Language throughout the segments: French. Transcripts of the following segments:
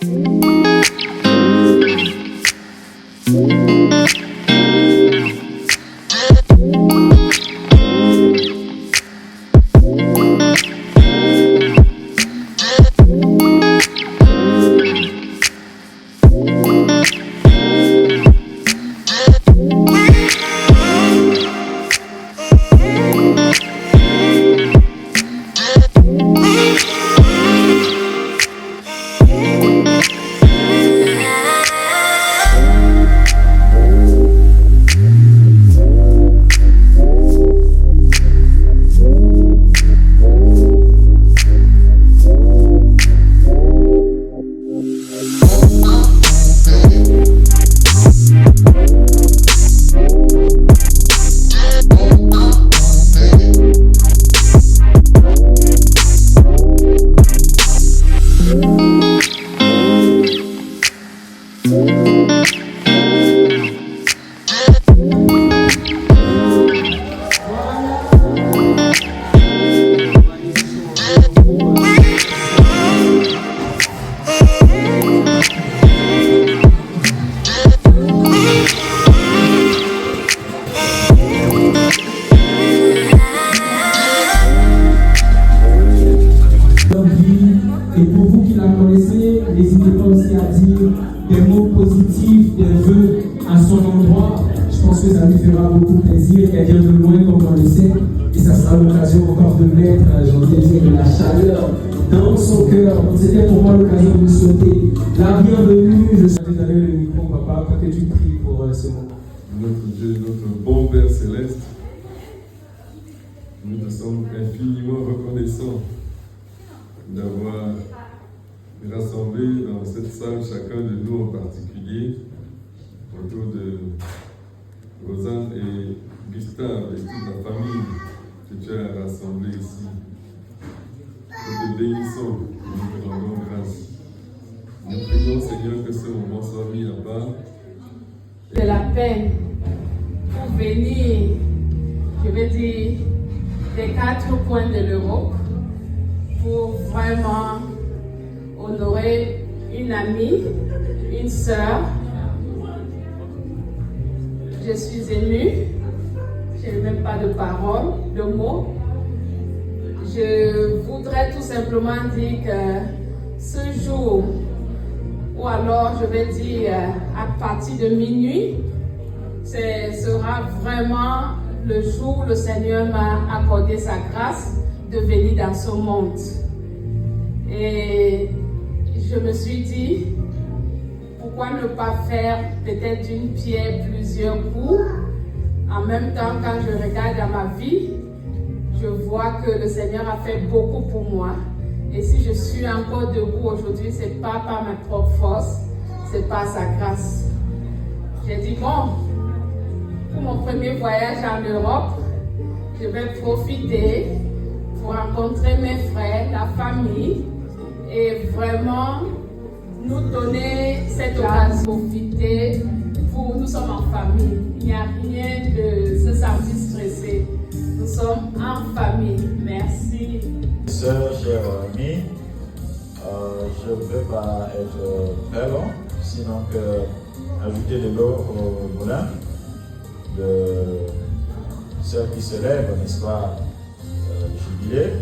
Et pour vous qui la connaissez, n'hésitez pas aussi à dire des mots positifs, des vœux à son endroit. Je pense que ça lui fera beaucoup plaisir. Elle vient de loin, comme on le sait, et ça sera l'occasion encore de mettre, j'ai envie de dire, de la chaleur dans son cœur. Donc c'était pour moi l'occasion de vous souhaiter la bienvenue. Je suis allé donner le micro, papa, pour que tu pries pour ce moment. Notre Dieu, notre bon Père céleste, nous te sommes infiniment reconnaissants d'avoir rassemblé dans cette salle chacun de nous en particulier autour de Rosanne et Gustave et toute la famille que tu as rassemblée ici. Nous te bénissons, nous te rendons grâce. Nous prions, Seigneur, que ce moment soit mis à part. De la peine pour venir, je vais dire, des 4 coins de l'Europe pour vraiment honorer une amie, une sœur. Je suis émue, je n'ai même pas de paroles, de mots. Je voudrais tout simplement dire que ce jour, ou alors je vais dire à partir de minuit, ce sera vraiment le jour où le Seigneur m'a accordé sa grâce de venir dans ce monde. Et je me suis dit, pourquoi ne pas faire peut-être d'une pierre plusieurs coups? En même temps, quand je regarde dans ma vie, je vois que le Seigneur a fait beaucoup pour moi. Et si je suis encore debout aujourd'hui, ce n'est pas par ma propre force, c'est par sa grâce. J'ai dit, bon, pour mon premier voyage en Europe, je vais profiter pour rencontrer mes frères, la famille, et vraiment nous donner cette occasion de profiter. Nous sommes en famille. Il n'y a rien de se sentir stressé. Nous sommes en famille. Merci. Sœur, chère amie, je ne vais pas être très long, sinon que ajouter de l'eau au moulin de celle qui se lève, n'est-ce pas, jubilée,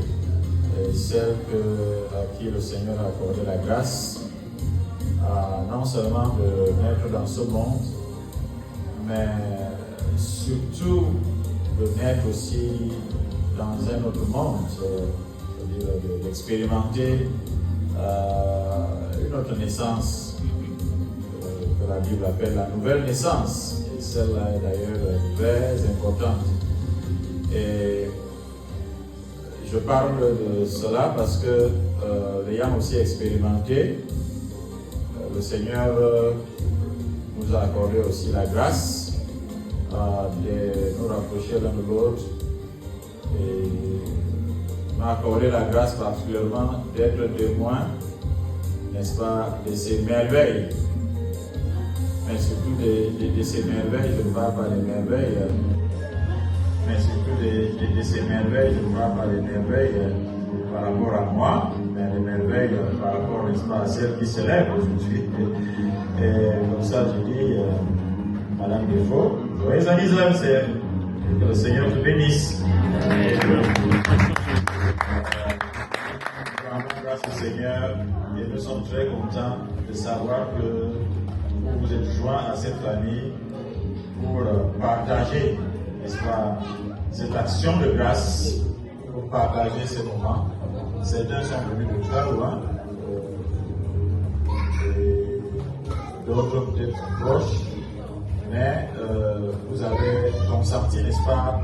et celle à qui le Seigneur a accordé la grâce, non seulement de naître dans ce monde, mais surtout de naître aussi dans un autre monde, c'est-à-dire d'expérimenter une autre naissance que la Bible appelle la nouvelle naissance. Et celle-là est d'ailleurs très importante. Et je parle de cela parce que l'ayant aussi expérimenté, le Seigneur nous a accordé aussi la grâce de nous rapprocher l'un de l'autre et m'a accordé la grâce particulièrement d'être témoin, n'est-ce pas, de ces merveilles. Mais surtout de ces merveilles, je ne parle pas des merveilles, mais surtout de ces merveilles, je ne parle pas des merveilles par rapport à moi, des merveilles par rapport, n'est-ce pas, à celle qui célèbre aujourd'hui. Et comme ça, je dis, Madame Defoe, joyeux anniversaire. Que le Seigneur te bénisse. Grâce au Seigneur, et nous sommes très contents de savoir que vous vous êtes joints à cette famille pour partager, n'est-ce pas, cette action de grâce, pour partager ces moments. Certains sont venus de très loin, et d'autres peut-être proches, mais vous avez consenti, n'est-ce pas,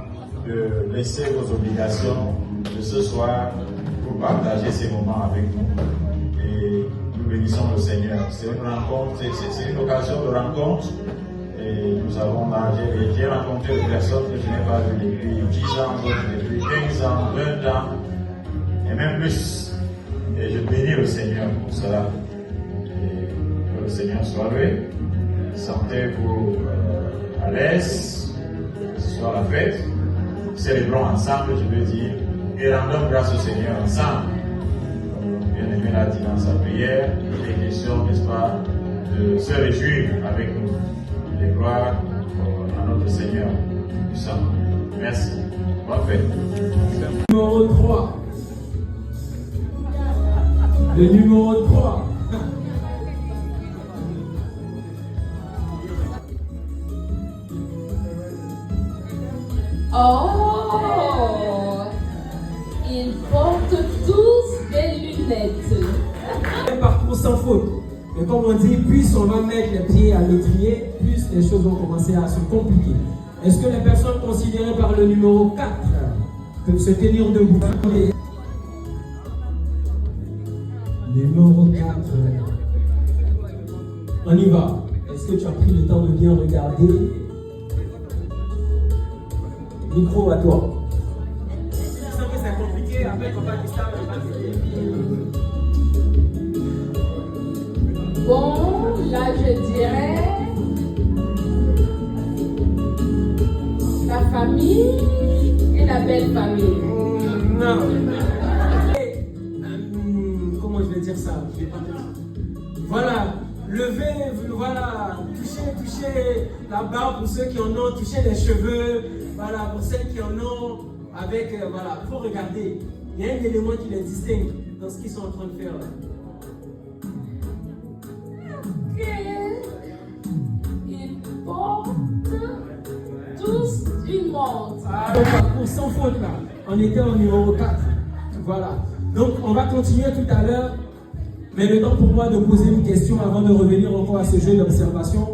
de laisser vos obligations de ce soir pour partager ces moments avec nous. Et nous bénissons le Seigneur. C'est une rencontre, c'est une occasion de rencontre. Et nous avons j'ai rencontré des personnes que je n'ai pas vues depuis 10 ans, d'autres depuis 15 ans, 20 ans, et même plus. Et je bénis le Seigneur pour cela. Et que le Seigneur soit loué. Sentez-vous à l'aise, que ce soit la fête. Célébrons ensemble, je veux dire, et rendons grâce au Seigneur ensemble. Bien-aimé l'a dit dans sa prière, il est question, n'est-ce pas, de se réjouir avec nous. Et gloire à notre Seigneur puissant. Merci. Bonne fête. Numéro 3. Le numéro 3. Oh, ils portent tous des lunettes. Un parcours sans faute. Mais comme on dit, plus on va mettre les pieds à l'étrier, plus les choses vont commencer à se compliquer. Est-ce que les personnes considérées par le numéro 4 peuvent se tenir debout? Numéro 4. On y va. Est-ce que tu as pris le temps de bien regarder? Micro à toi. Je sens que c'est compliqué, après on va dire ça, on va dire. Bon, là je dirais la famille et la belle famille. Non. Comment je vais dire ça? Voilà. Levez, voilà. Touchez la barbe pour ceux qui en ont, touchez les cheveux. Voilà, pour celles qui en ont, avec, voilà, il faut regarder. Il y a un élément qui les distingue dans ce qu'ils sont en train de faire. Ils portent tous une montre. Le parcours sans faute là. On était au numéro 4. Voilà. Donc on va continuer tout à l'heure. Mais le temps pour moi de poser une question avant de revenir encore à ce jeu d'observation.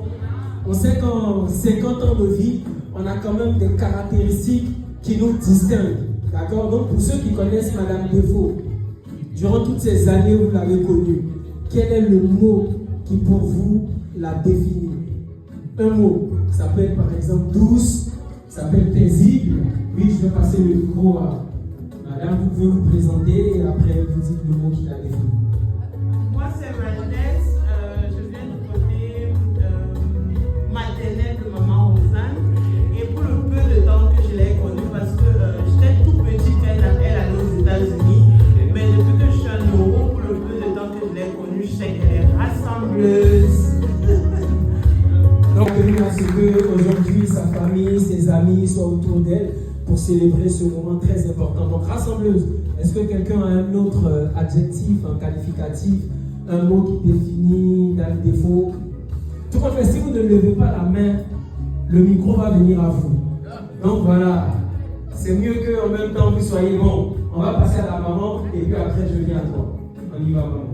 On sait qu'en 50 ans de vie, on a quand même des caractéristiques qui nous distinguent. D'accord? Donc pour ceux qui connaissent Madame Defoe, durant toutes ces années où vous l'avez connue, quel est le mot qui pour vous la définit? Un mot. Ça peut être par exemple douce, ça peut être paisible. Oui, je vais passer le micro à Madame, vous pouvez vous présenter et après vous dites le mot qui la définit. Moi, c'est Marinès. Je viens du côté maternel de maman Rosanne. Et pour le peu de temps que je l'ai connue, parce que j'étais tout petite, elle allait aux États-Unis. Mais depuis que je suis en Europe, pour le peu de temps que je l'ai connue, je sais qu'elle est rassembleuse. Donc, tenu à ce qu'aujourd'hui, sa famille, ses amis soient autour d'elle pour célébrer ce moment très important. Donc, rassembleuse, est-ce que quelqu'un a un autre adjectif, un qualificatif, un mot qui définit Madame Defoe? Tout compte fait, si vous ne levez pas la main, le micro va venir à vous. Donc voilà, c'est mieux qu'en même temps vous soyez bon. On va passer à la maman et puis après je viens à toi. On y va, maman.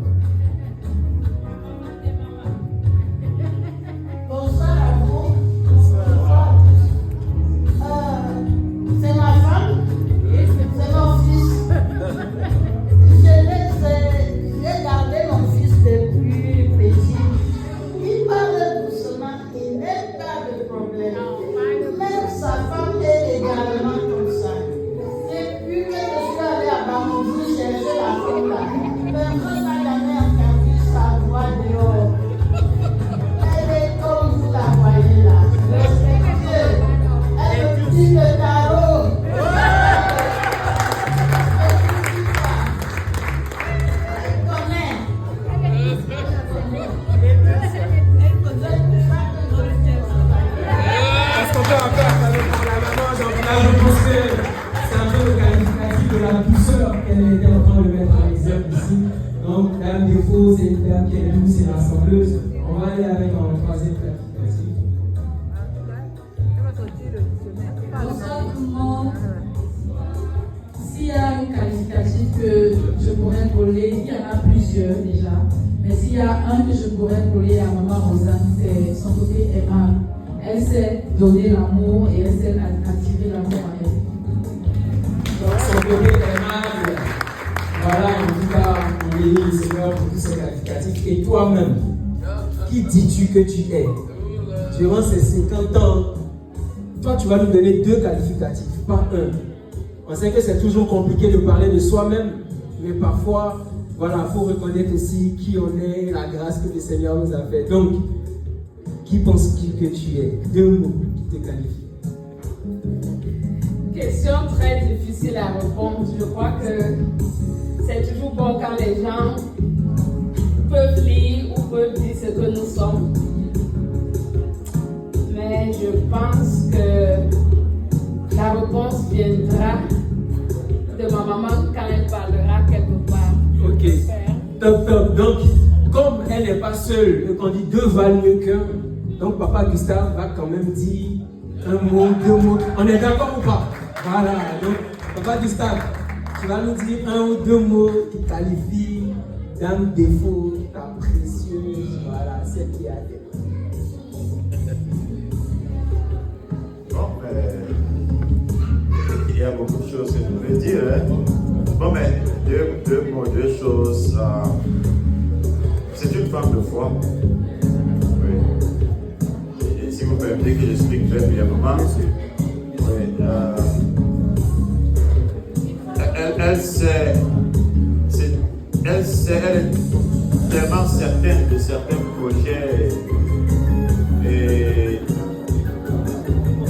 Bonsoir à vous. C'est ma femme, c'est mon fils. J'ai gardé mon fils depuis petit. Il parle doucement, il n'a pas de problème. Même sa femme est également comme ça. Depuis que je suis allée à Bambouzou chercher la femme là, personne n'a dame qui est douce et rassembleuse. On va aller avec un troisième qualificatif. Bonsoir tout le monde. S'il y a une qualificatif que je pourrais coller, il y en a plusieurs déjà. Mais s'il y a un que je pourrais coller à Maman Rosanne, c'est son côté aimable. Elle sait donner l'amour et elle sait attirer l'amour à elle. Donc, son côté aimable. Voilà, en tout cas, on bénit le Seigneur pour tous ces qualificatifs. Et toi-même, qui dis-tu que tu es? Durant ces 50 ans, toi, tu vas nous donner 2 qualificatifs, pas un. On sait que c'est toujours compliqué de parler de soi-même, mais parfois, voilà, il faut reconnaître aussi qui on est, la grâce que le Seigneur nous a fait. Donc, qui penses-tu que tu es? 2 mots qui te qualifient. Question très difficile à répondre. Je crois que c'est toujours bon quand les gens peuvent lire ou peuvent dire ce que nous sommes. Mais je pense que la réponse viendra de ma maman quand elle parlera quelque part. Ok, top. Donc, comme elle n'est pas seule, et qu'on dit 2 valent mieux qu'un, donc Papa Gustave va quand même dire 1 mot, 2 mots. On est d'accord ou pas? Voilà, donc Papa Gustave, tu vas nous dire 1 ou 2 mots qui qualifient dame défaut, ta précieuse, voilà, celle qui a des. Bon, il y a beaucoup de choses que je voulais dire. Hein. Bon, mais deux mots, 2 choses. C'est une femme de foi. Oui. Et si vous permettez que j'explique très brièvement, oui, elle est tellement certaine de certains projets et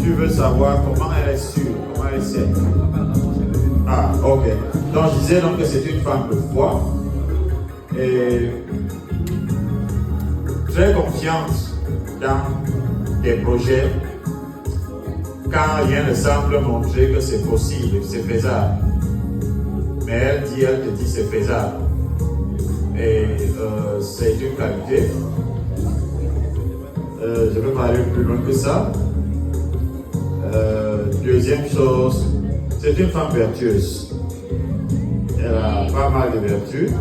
tu veux savoir comment elle est sûre, comment elle sait. Ah, ok. Donc je disais donc que c'est une femme de foi et très confiante dans des projets quand rien ne semble montrer que c'est possible, que c'est faisable. Mais elle te dit c'est faisable. Et c'est une qualité. Je peux pas aller plus loin que ça. Deuxième chose, c'est une femme vertueuse. Elle a pas mal de vertus.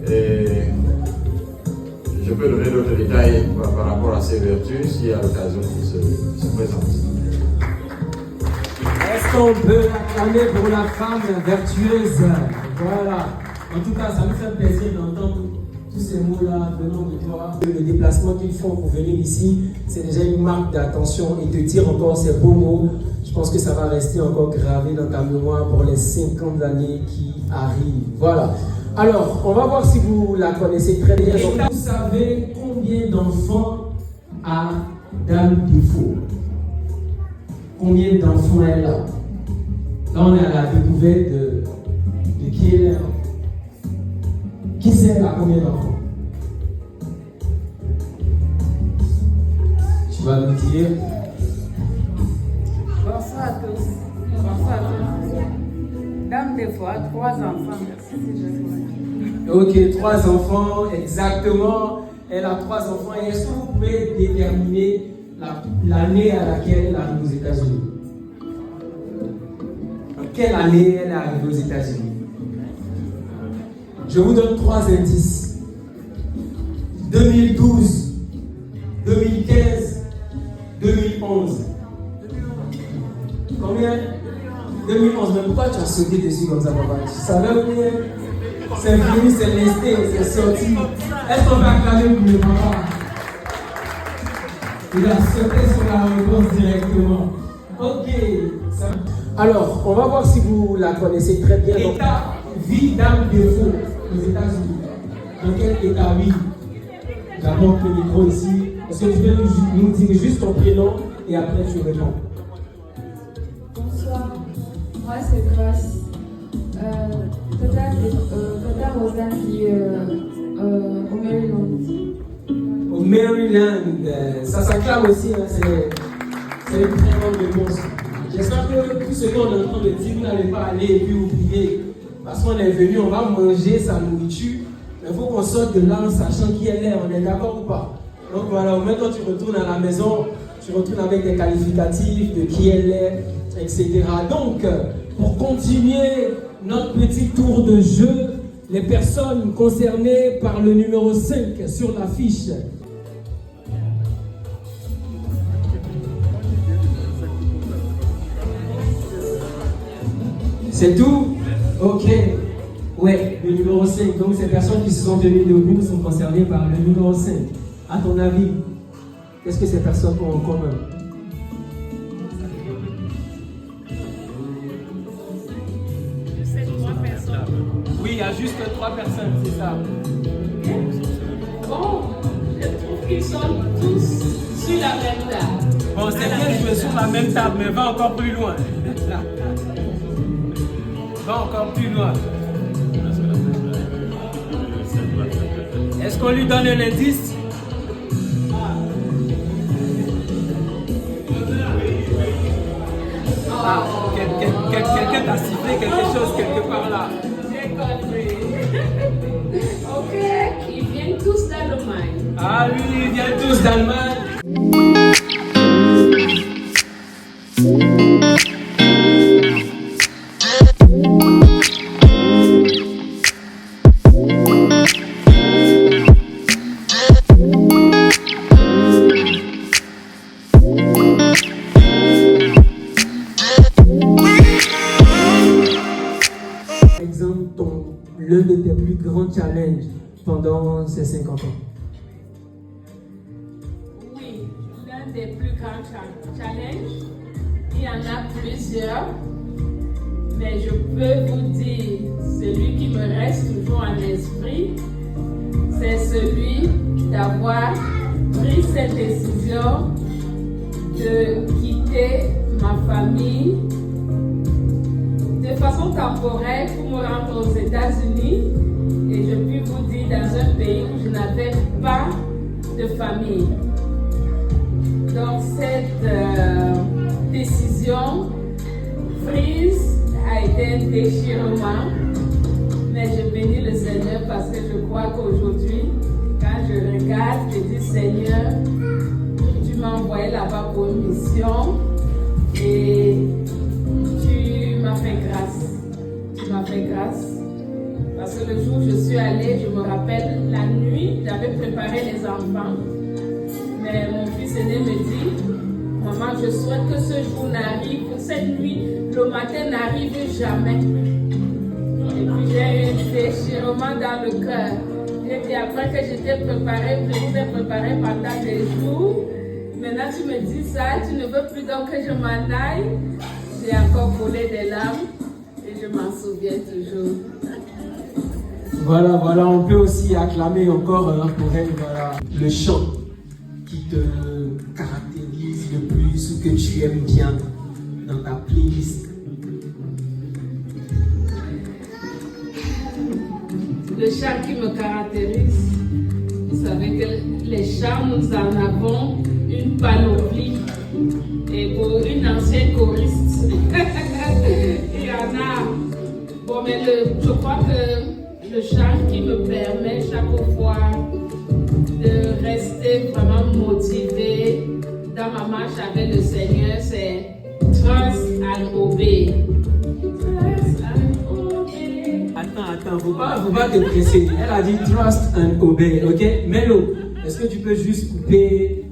Et je peux donner d'autres détails par rapport à ses vertus s'il y a l'occasion qui se présente. Est-ce qu'on peut l'acclamer pour la femme vertueuse? Voilà. En tout cas, ça nous fait plaisir d'entendre tous ces mots-là venant de toi. Le déplacement qu'ils font pour venir ici, c'est déjà une marque d'attention et te dire encore ces beaux mots. Je pense que ça va rester encore gravé dans ta mémoire pour les 50 années qui arrivent. Voilà. Alors, on va voir si vous la connaissez très bien. Donc, vous savez combien d'enfants a Dame Défaut? Combien d'enfants elle a? Là, on est à la découverte de qui elle est. Qui sait elle a combien d'enfants? Tu vas nous dire. Bonsoir à tous. Dame Défaut a 3 enfants. Merci. Ok, 3 enfants, exactement. Elle a 3 enfants. Et est-ce que vous pouvez déterminer l'année à laquelle elle arrive aux États-Unis? En quelle année elle est arrivée aux États-Unis? Je vous donne 3 indices. 2012, 2015, 2011. Combien? 2011. Mais pourquoi tu as sauté dessus comme ça, papa? Tu savais bien. C'est venu, c'est resté, c'est sorti. Est-ce qu'on va acclamer pour le papa? Il a sauté sur la réponse directement. Ok. Alors, on va voir si vous la connaissez très bien. État vie Dame Défaut aux États-Unis. Dans quel état vit? J'apporte le micro ici. Est-ce que tu peux nous dire juste ton prénom et après tu réponds? Bonsoir, moi c'est Grace. Tata Rosanne qui est au Maryland. Au Maryland, ça s'acclame aussi, hein, c'est une très bonne réponse. J'espère que tout ce qu'on est en train de dire, vous n'allez pas aller et puis oublier. Parce qu'on est venu, on va manger sa nourriture. il faut qu'on sorte de là en sachant qui elle est, on est d'accord ou pas? Donc voilà, même quand tu retournes à la maison, tu retournes avec des qualificatifs de qui elle est, etc. Donc, pour continuer notre petit tour de jeu, les personnes concernées par le numéro 5 sur l'affiche. C'est tout? Ok. Ouais, le numéro 5. Donc ces personnes qui se sont tenues debout sont concernées par le numéro 5. À ton avis, qu'est-ce que ces personnes ont en commun? Oui, il y a juste 3 personnes, c'est ça. Bon, je trouve qu'ils sont tous sur la même table. Bon, c'est bien joué sur la même table, mais va encore plus loin. Va encore plus loin. Est-ce qu'on lui donne un indice? Ah, quelqu'un t'a sifflé quelque chose quelque part là. J'ai compris. Ok, ils viennent tous d'Allemagne. Ah oui, ils viennent tous d'Allemagne. L'un de tes plus grands challenges pendant ces 50 ans? Oui, l'un des plus grands challenges. Il y en a plusieurs, mais je peux vous dire, celui qui me reste toujours en esprit, c'est celui d'avoir pris cette décision de quitter ma famille de façon temporaire pour me rendre aux États-Unis, et je puis vous dire dans un pays où je n'avais pas de famille. Donc cette décision prise a été un déchirement, mais je bénis le Seigneur parce que je crois qu'aujourd'hui, quand je regarde, je dis Seigneur, tu m'as envoyé là-bas pour une mission et tu m'as fait grâce. Tu m'as fait grâce. Parce que le jour où je suis allée, je me rappelle, la nuit, j'avais préparé les enfants. Mais mon fils aîné me dit, maman, je souhaite que ce jour n'arrive, que cette nuit, le matin n'arrive jamais. Et puis j'ai eu un déchirement dans le cœur. Et puis après que j'étais préparée, je vous ai préparé pendant des jours. Maintenant tu me dis ça, tu ne veux plus donc que je m'en aille. J'ai encore coulé des larmes et je m'en souviens toujours. Voilà, on peut aussi acclamer encore pour elle, voilà, le chant qui te caractérise le plus ou que tu aimes bien dans ta playlist. Le chant qui me caractérise, vous savez que les chants, nous en avons une panoplie. Et pour une ancienne choriste, il y en a. Bon, mais je crois que le chant qui me permet chaque fois de rester vraiment motivée dans ma marche avec le Seigneur, c'est Trust and Obey. Trust and Obey. Attends, faut pas te presser. Elle a dit Trust and Obey, ok? Melo, est-ce que tu peux juste couper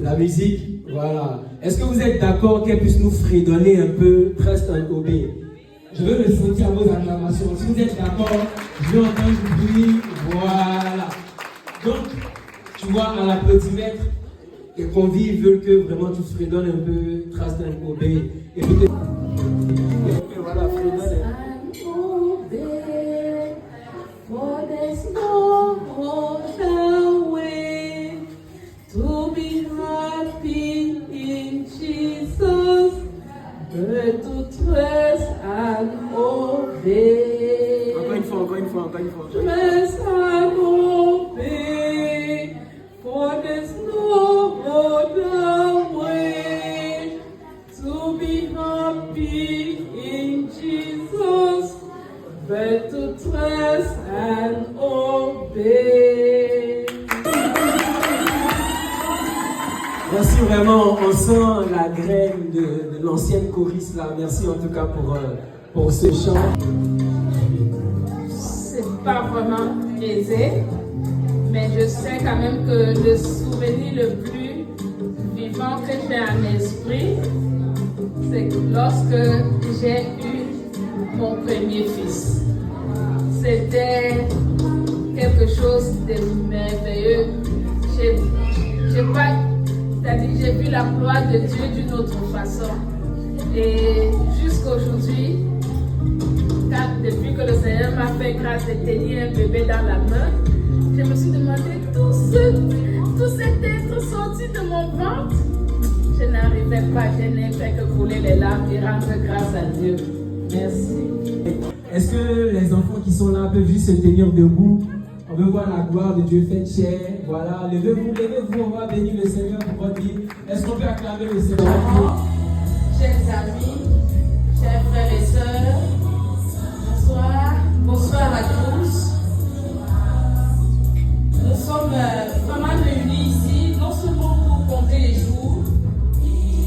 la musique? Voilà. Est-ce que vous êtes d'accord qu'elle puisse nous fredonner un peu Trust and Obey? Je veux le sentir à vos acclamations. Si vous êtes d'accord, je veux entendre du bruit. Voilà. Donc, tu vois, à l'applaudimètre, les convives veulent que vraiment tu fredonnes un peu Trust and Obey. Et peut-être. Et voilà, fredonne. For there's no other way to be happy in Jesus but to trust and obey. Encore une fois. Trust and obey, for there's no other way to be happy in Jesus. Merci vraiment, on sent la graine de l'ancienne choriste là. Merci en tout cas pour ce chant. C'est pas vraiment aisé, mais je sais quand même que le souvenir le plus vivant que j'ai en esprit, c'est lorsque j'ai eu mon premier fils. C'était quelque chose de merveilleux. J'ai vu la gloire de Dieu d'une autre façon. Et jusqu'à aujourd'hui, depuis que le Seigneur m'a fait grâce de tenir un bébé dans la main, je me suis demandé tout cet être sorti de mon ventre. Je n'arrivais pas, je n'ai fait que couler les larmes et rendre grâce à Dieu. Merci. Est-ce que les enfants qui sont là peuvent juste se tenir debout? On veut voir la gloire de Dieu faite chair. Voilà, levez-vous, on va bénir le Seigneur pour votre vie. Est-ce qu'on peut acclamer le Seigneur? Chers amis, chers frères et sœurs, bonsoir à tous. Nous sommes vraiment réunis ici, non seulement pour compter les jours,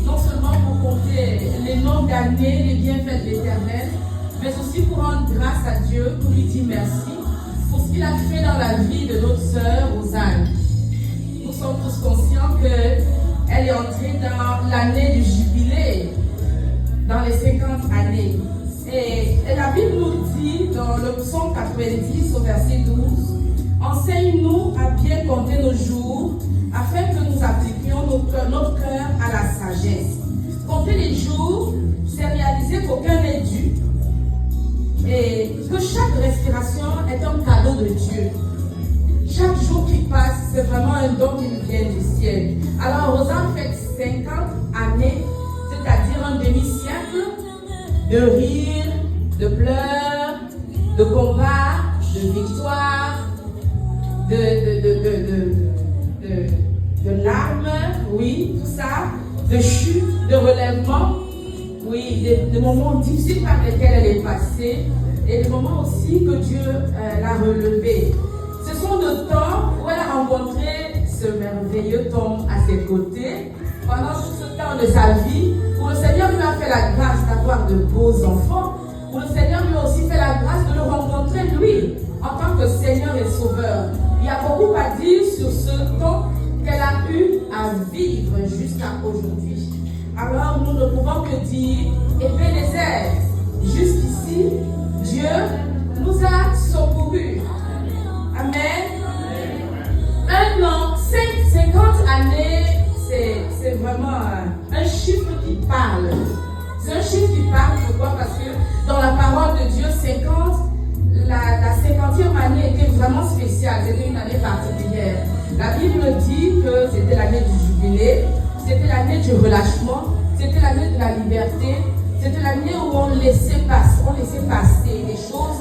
non seulement pour compter les nombres d'années, les bienfaits de l'Éternel, mais aussi pour rendre grâce à Dieu, pour lui dire merci pour ce qu'il a fait dans la vie de notre sœur Rosanne. Nous sommes tous conscients qu'elle est entrée dans l'année du jubilé, dans les 50 années. Et la Bible nous dit dans le psaume 90 au verset 12, « Enseigne-nous à bien compter nos jours, afin que nous appliquions notre cœur à la sagesse. » Compter les jours, c'est réaliser qu'aucun n'est dû, et que chaque respiration est un cadeau de Dieu. Chaque jour qui passe, c'est vraiment un don qui nous vient du ciel. Alors, Rosanne fête 50 années, c'est-à-dire un demi-siècle de rire, de pleurs, de combats, de victoires, de larmes, oui, tout ça, de chutes, de relèvements, oui, des moments difficiles par lesquels elle est passée et des moments aussi que Dieu l'a relevée. Ce sont des temps où elle a rencontré ce merveilleux homme à ses côtés pendant tout ce temps de sa vie, où le Seigneur lui a fait la grâce d'avoir de beaux enfants, où le Seigneur lui a aussi fait la grâce de le rencontrer lui en tant que Seigneur et Sauveur. Il y a beaucoup à dire sur ce temps qu'elle a eu à vivre jusqu'à aujourd'hui. Alors nous ne pouvons que dire, Ebenezer, jusqu'ici, Dieu nous a secourus. Amen. Un an, 50 années, c'est vraiment un chiffre qui parle. C'est un chiffre qui parle, pourquoi? Parce que dans la parole de Dieu, 50, la 50e année était vraiment spéciale, c'était une année particulière. La Bible dit que c'était l'année du jubilé, c'était l'année du relâchement, c'était l'année de la liberté, c'était l'année où on laissait passer les choses.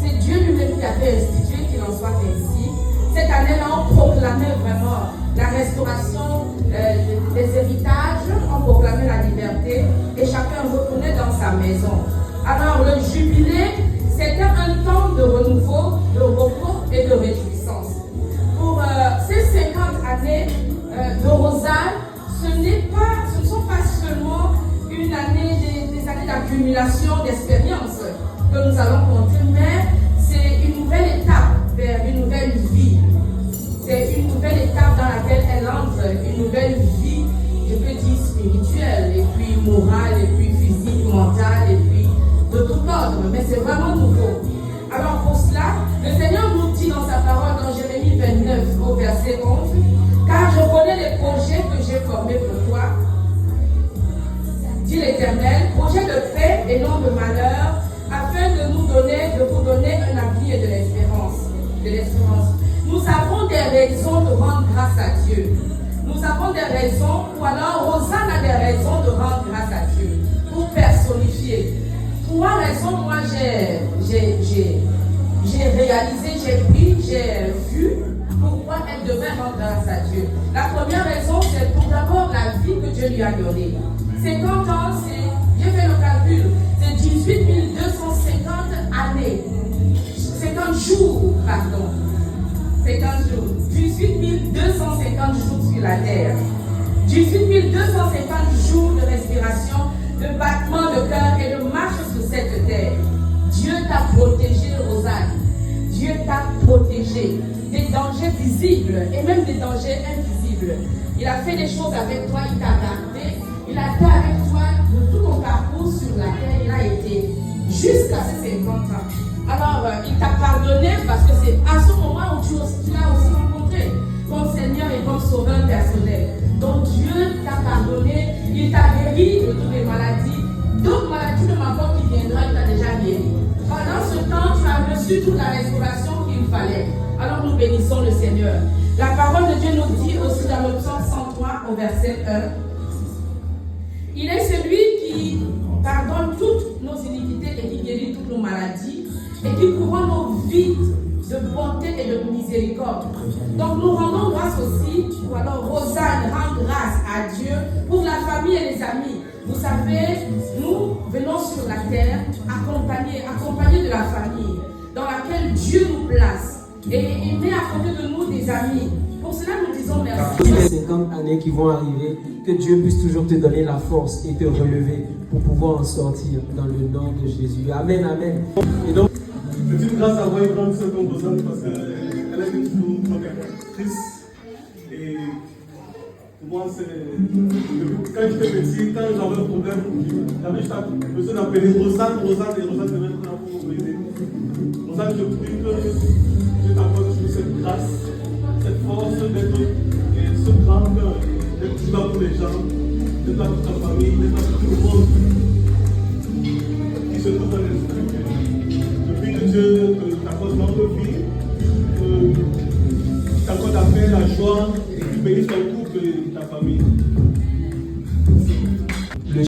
C'est Dieu lui-même qui avait institué qu'il en soit ainsi. Cette année-là, on proclamait vraiment la restauration des héritages, on proclamait la liberté et chacun retournait dans sa maison. Alors le jubilé, c'était un temps de renouveau, de repos et de réjouissance. Pour ces 50 années de Rosanne, ce ne sont pas seulement une année, des années d'accumulation d'expériences que nous allons compter, mais c'est une nouvelle étape vers une nouvelle vie. C'est une nouvelle étape dans laquelle elle entre, une nouvelle vie, je peux dire spirituelle, et puis morale, et puis physique, mentale, et puis de tout ordre, mais c'est vraiment nouveau. Alors pour cela, le Seigneur nous dit dans sa parole dans Jérémie 29 au verset 11, « Car je connais les projets que j'ai formés pour toi, dit l'Éternel, projets de paix et non de malheur, afin de vous donner un avenir et de l'espérance. Nous avons des raisons de rendre grâce à Dieu. Nous avons des raisons, ou alors Rosanne a des raisons de rendre grâce à Dieu, pour personnifier. 3 raisons, moi j'ai réalisé, j'ai pris, j'ai vu pourquoi elle devait rendre grâce à Dieu. La première raison, c'est pour d'abord la vie que Dieu lui a donnée. 50 ans, j'ai fait le calcul, c'est 18 250 années. 50 jours, pardon. 50 jours. 18 250 jours sur la terre. 18 250 jours de respiration, de battement de cœur et de marche sur cette terre. Dieu t'a protégé, Rosanne. Dieu t'a protégé des dangers visibles et même des dangers invisibles. Il a fait des choses avec toi, il t'a gardé, il a été avec toi de tout ton parcours sur la terre, il a été jusqu'à ces 50 ans. Alors, il t'a pardonné parce que c'est à ce moment où tu l'as aussi rencontré comme Seigneur et comme Sauveur personnel. Donc Dieu t'a pardonné, il t'a guéri de toutes les maladies. D'autres maladies de ma part qui viendra, il t'a déjà guéri. Pendant ce temps, tu as reçu toute la restauration qu'il fallait. Alors nous bénissons le Seigneur. La parole de Dieu nous dit aussi dans le psaume 103 au verset 1. Il est celui qui pardonne toutes nos iniquités et qui guérit toutes nos maladies et qui couronne nos vies de bonté et de miséricorde. Donc nous rendons grâce aussi, ou alors Rosanne rend grâce à Dieu pour la famille et les amis. Vous savez, nous venons sur la terre accompagnés de la famille dans laquelle Dieu nous place et il met à côté de nous des amis. Pour cela, nous disons merci. Les 50 années qui vont arriver, que Dieu puisse toujours te donner la force et te relever pour pouvoir en sortir dans le nom de Jésus. Amen, amen. Et donc, c'est une grâce à voir une grande sœur comme Rosanne parce qu'elle a été toujours une actrice. Et pour moi, quand j'étais petit, quand j'avais un problème, j'avais juste besoin d'appeler Rosanne et Rosanne devait être là pour m'aider. Rosanne, je prie que Dieu t'accorde cette grâce, cette force d'être ce grand cœur, d'être toujours là pour les gens, d'être là pour ta famille, d'être là pour tout le monde qui se trouve dans les structures. Je prie que Dieu t'accorde longue vie, qu'il t'accorde la paix, la joie, et qu'il bénisse ton couple et ta famille.